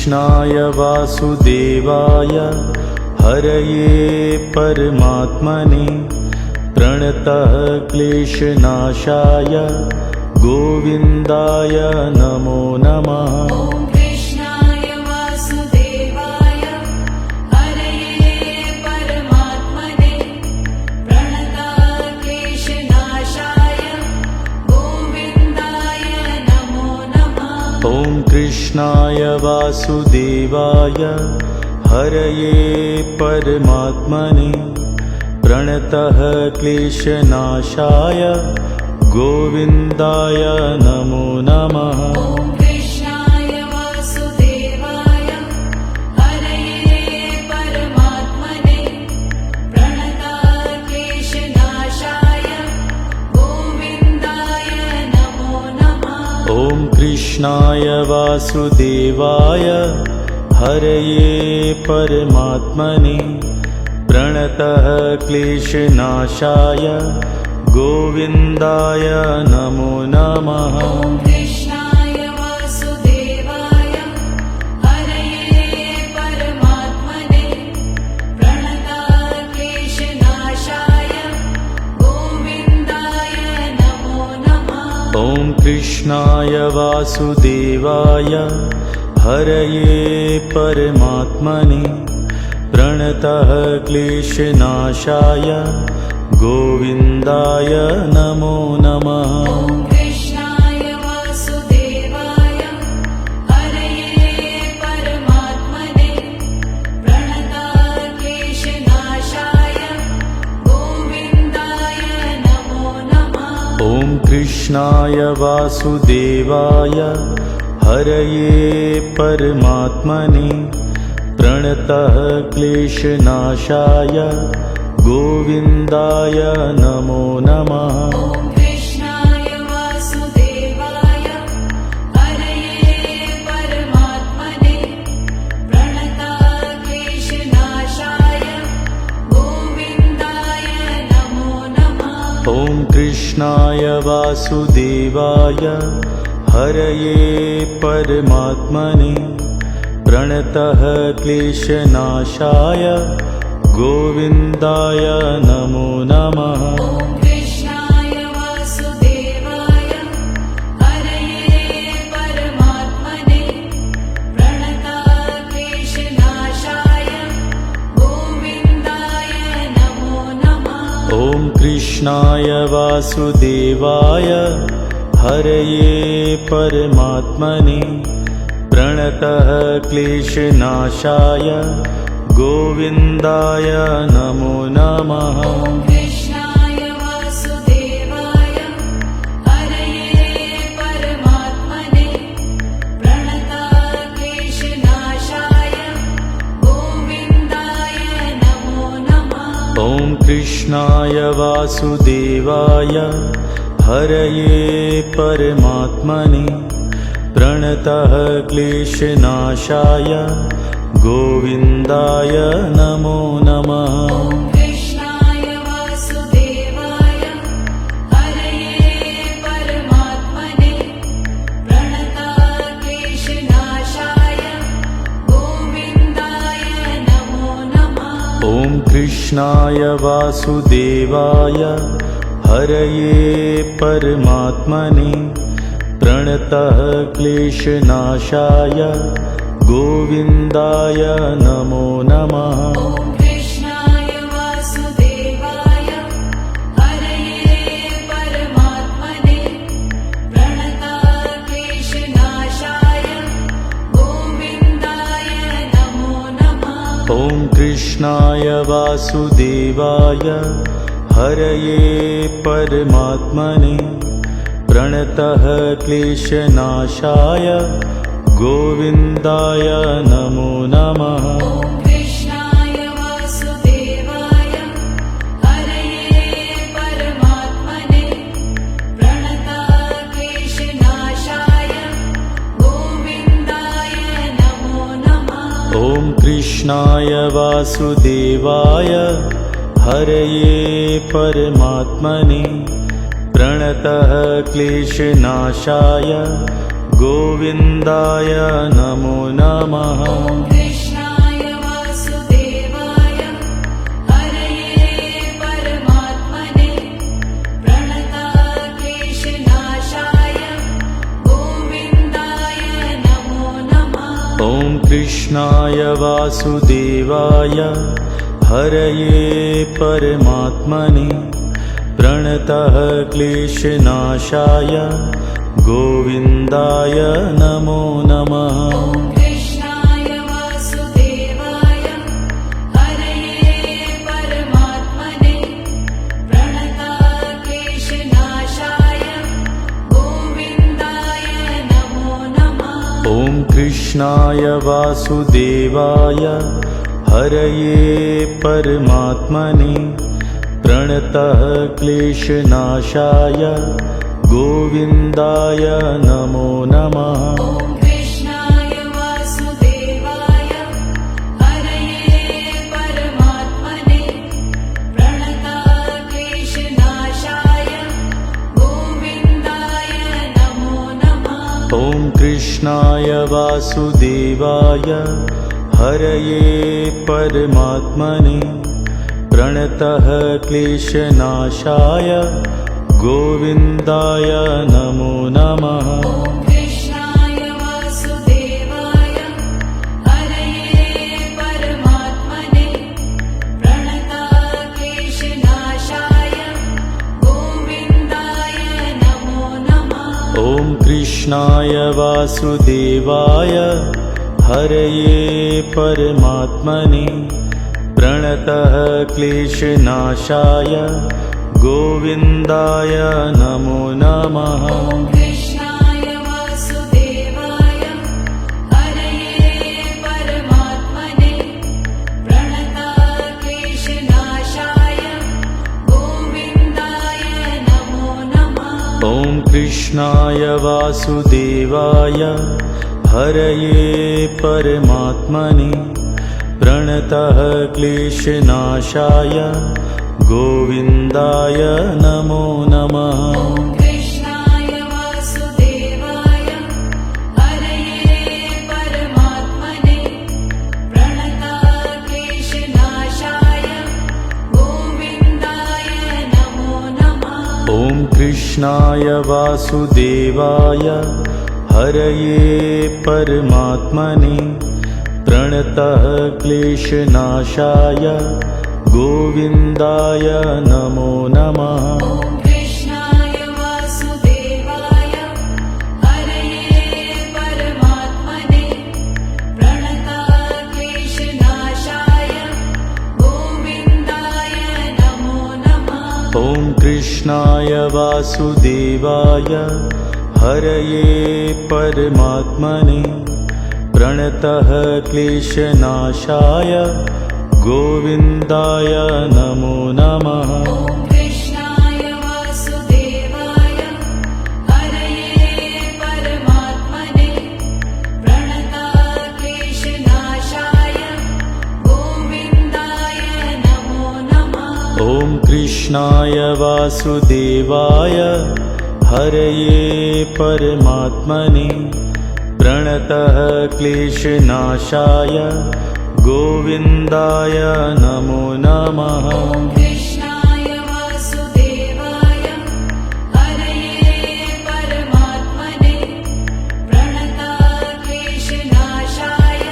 कृष्णाय वासुदेवाय हरये परमात्मने प्रणतः क्लेशनाशाय गोविन्दाय नमो नमः। ॐ कृष्णाय वासुदेवाय हरये परमात्मने प्रणतः क्लेशनाशाय गोविन्दाय नमो नमः। ॐ कृष्णाय वासुदेवाय हरये परमात्मने प्रणतः क्लेशनाशाय गोविन्दाय नमो नमः। ॐ कृष्णाय वासुदेवाय हरये परमात्मने प्रणतः क्लेशनाशाय गोविन्दाय नमो नमः। ॐ कृष्णाय वासुदेवाय हरये परमात्मने प्रणतः क्लेशनाशाय गोविन्दाय नमो नमः। ॐ कृष्णाय वासुदेवाय हरये परमात्मने प्रणतः क्लेशनाशाय गोविन्दाय नमो नमः। ॐ कृष्णाय वासुदेवाय हरये परमात्मने प्रणतः क्लेशनाशाय गोविन्दाय नमो नमः। ॐ कृष्णाय वासुदेवाय हरये परमात्मने प्रणतः क्लेशनाशाय गोविन्दाय नमो नमः। ॐ कृष्णाय वासुदेवाय हरये परमात्मने प्रणतः क्लेशनाशाय गोविन्दाय नमो नमः। ॐ कृष्णाय वासुदेवाय हरये परमात्मने प्रणतः क्लेशनाशाय गोविन्दाय नमो नमः। ॐ कृष्णाय वासुदेवाय हरये परमात्मने प्रणतः क्लेशनाशाय गोविन्दाय नमो नमः। ॐ कृष्णाय वासुदेवाय हरये परमात्मने प्रणतक्लेशनाशाय गोविन्दाय नमो नमः। ॐ कृष्णाय वासुदेवाय हरये परमात्मने प्रणतः क्लेशनाशाय गोविन्दाय नमो नमः। ॐ कृष्णाय वासुदेवाय हरये परमात्मने प्रणतक्लेशनाशाय गोविन्दाय नमो नमः। ॐ कृष्णाय वासुदेवाय हरये परमात्मने प्रणतः क्लेशनाशाय गोविन्दाय नमो नमः। ॐ कृष्णाय वासुदेवाय हरये परमात्मने प्रणतक्लेशनाशाय गोविन्दाय नमो नमः। ॐ कृष्णाय वासुदेवाय हरये परमात्मने प्रणतः क्लेशनाशाय गोविन्दाय नमो नमः। ॐ कृष्णाय वासुदेवाय हरये परमात्मने प्रणतक्लेशनाशाय गोविन्दाय नमो नमः। ॐ कृष्णाय वासुदेवाय हरये परमात्मने प्रणतः क्लेशनाशाय गोविन्दाय नमो नमः। ॐ कृष्णाय वासुदेवाय हरये परमात्मने प्रणतक्लेशनाशाय गोविन्दाय नमो नमः। ॐ कृष्णाय वासुदेवाय हरये परमात्मने प्रणतः क्लेशनाशाय गोविन्दाय नमो नमः। ॐ कृष्णाय वासुदेवाय हरये परमात्मने प्रणतक्लेशनाशाय गोविन्दाय नमो नमः। ॐ कृष्णाय वासुदेवाय हरये परमात्मने प्रणतः क्लेशनाशाय गोविन्दाय नमो नमः। ॐ कृष्णाय वासुदेवाय हरये परमात्मने प्रणतक्लेशनाशाय गोविन्दाय नमो नमः। ॐ कृष्णाय वासुदेवाय हरये परमात्मने प्रणतः क्लेशनाशाय गोविन्दाय नमो नमः। ॐ कृष्णाय वासुदेवाय हरये परमात्मने प्रणतक्लेशनाशाय गोविन्दाय नमो नमः। ॐ कृष्णाय वासुदेवाय हरये परमात्मने प्रणतः क्लेशनाशाय गोविन्दाय नमो नमः। ॐ कृष्णाय वासुदेवाय हरये परमात्मने प्रणतक्लेशनाशाय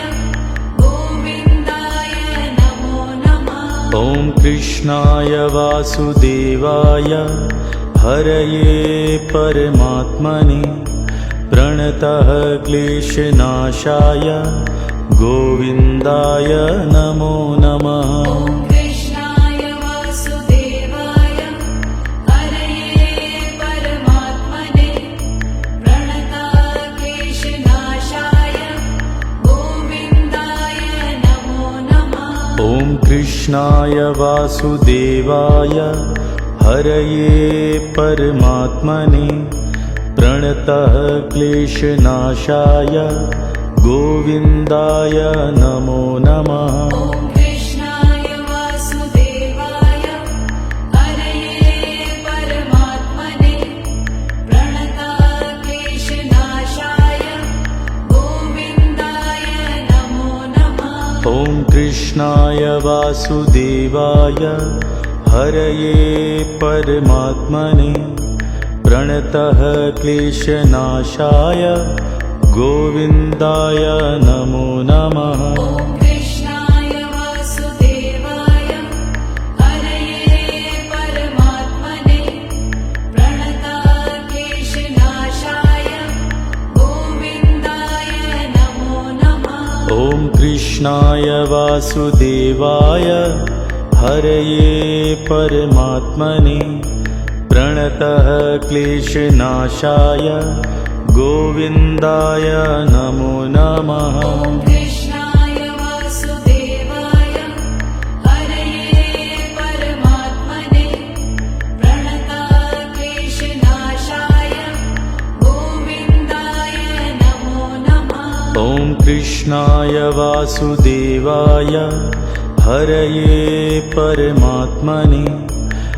गोविन्दाय नमो नमः। ॐ कृष्णाय वासुदेवाय हरये परमात्मने प्रणतः क्लेशनाशाय गोविन्दाय नमो नमः। ॐ कृष्णाय वासुदेवाय हरये परमात्मने प्रणतक्लेशनाशाय गोविन्दाय नमो नमः। ॐ कृष्णाय वासुदेवाय हरये परमात्मने प्रणतः क्लेशनाशाय गोविन्दाय नमो नमः। ॐ कृष्णाय वासुदेवाय हरये परमात्मने प्रणतक्लेशनाशाय कृष्णाय वासुदेवाय हरये परमात्मने प्रणतः क्लेशनाशाय गोविन्दाय नमो नमः। ॐ कृष्णाय वासुदेवाय हरये परमात्मने प्रणताः क्लेशनाशाय गोविन्दाय नमो नमः। ॐ कृष्णाय वासुदेवाय हरये परमात्मने प्रणतः क्लेशनाशाय गोविन्दाय नमो नमः। ॐ कृष्णाय वासुदेवाय हरये परमात्मने प्रणताः क्लेशनाशाय गोविन्दाय नमो नमः। ॐ कृष्णाय वासुदेवाय हरये परमात्मने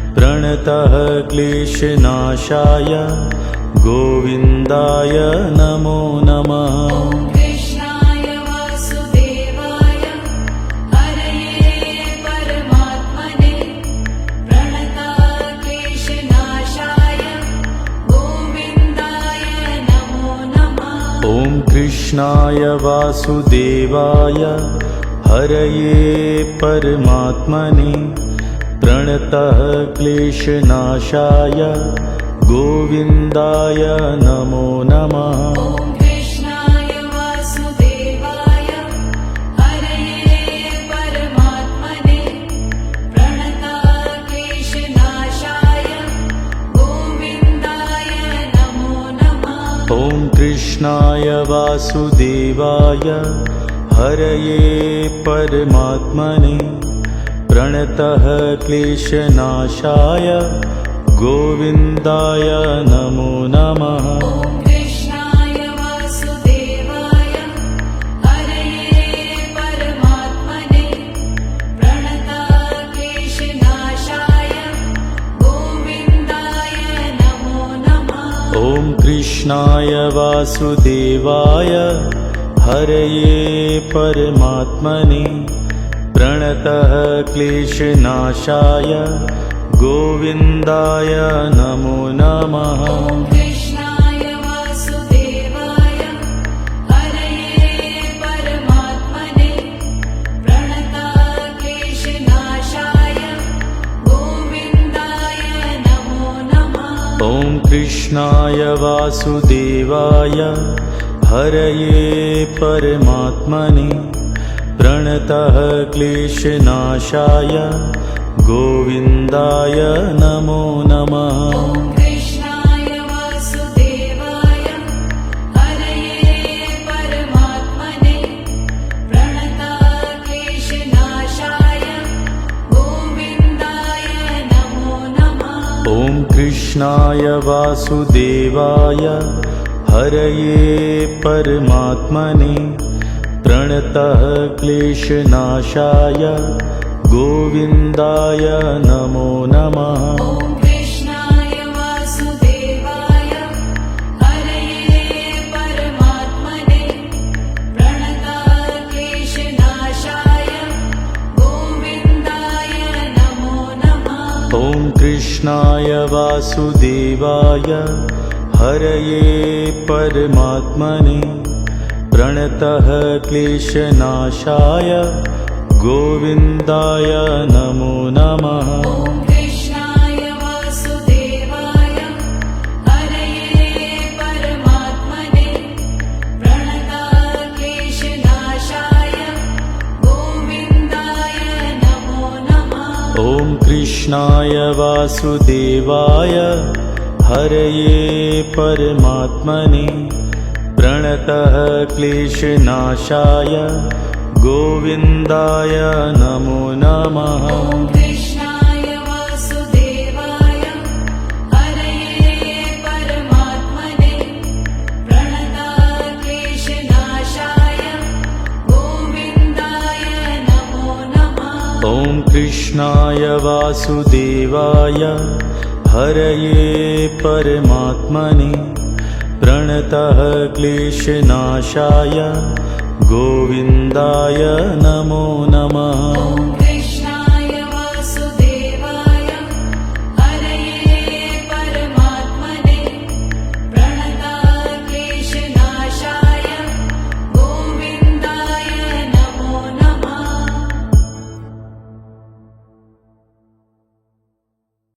प्रणतः क्लेशनाशाय गोविन्दाय नमो नमः। ॐ कृष्णाय वासुदेवाय हरये परमात्मने प्रणताः क्लेशनाशाय गोविन्दाय नमो नमः। ॐ कृष्णाय वासुदेवाय हरये परमात्मने प्रणतः क्लेशनाशाय गोविन्दाय नमो नमः। ॐ कृष्णाय वासुदेवाय हरये परमात्मने प्रणताः क्लेशनाशाय गोविन्दाय नमो नमः। ॐ कृष्णाय वासुदेवाय हरये परमात्मने प्रणतः क्लेशनाशाय गोविन्दाय नमो नमः। ॐ कृष्णाय वासुदेवाय हरये परमात्मने प्रणताः क्लेशनाशाय गोविन्दाय नमो नमः। ॐ कृष्णाय वासुदेवाय हरये परमात्मने प्रणतः क्लेशनाशाय गोविन्दाय नमो नमः। ॐ कृष्णाय वासुदेवाय हरये परमात्मने प्रणताः क्लेशनाशाय गोविन्दाय नमो नमः। ॐ कृष्णाय वासुदेवाय हरये परमात्मने प्रणतः क्लेशनाशाय गोविन्दाय नमो नमः। ॐ कृष्णाय वासुदेवाय हरये परमात्मने प्रणताः क्लेशनाशाय गोविन्दाय नमो नमः। ॐ कृष्णाय वासुदेवाय हरये परमात्मने प्रणतः क्लेशनाशाय गोविन्दाय नमो नमः। ॐ कृष्णाय वासुदेवाय हरये परमात्मने प्रणताः क्लेशनाशाय गोविन्दाय नमो नमः। ॐ कृष्णाय वासुदेवाय हरये परमात्मने प्रणतः क्लेशनाशाय गोविन्दाय नमो नमः। ॐ कृष्णाय वासुदेवाय हरये परमात्मने प्रणताः क्लेशनाशाय गोविन्दाय नमो नमः। ॐ कृष्णाय वासुदेवाय हरये परमात्मने प्रणतः क्लेशनाशाय गोविन्दाय नमो नमः। ॐ कृष्णाय वासुदेवाय हरये परमात्मने प्रणताः क्लेशनाशाय गोविन्दाय नमो नमः। ॐ कृष्णाय वासुदेवाय हरये परमात्मने प्रणतः क्लेशनाशाय गोविन्दाय नमो नमः।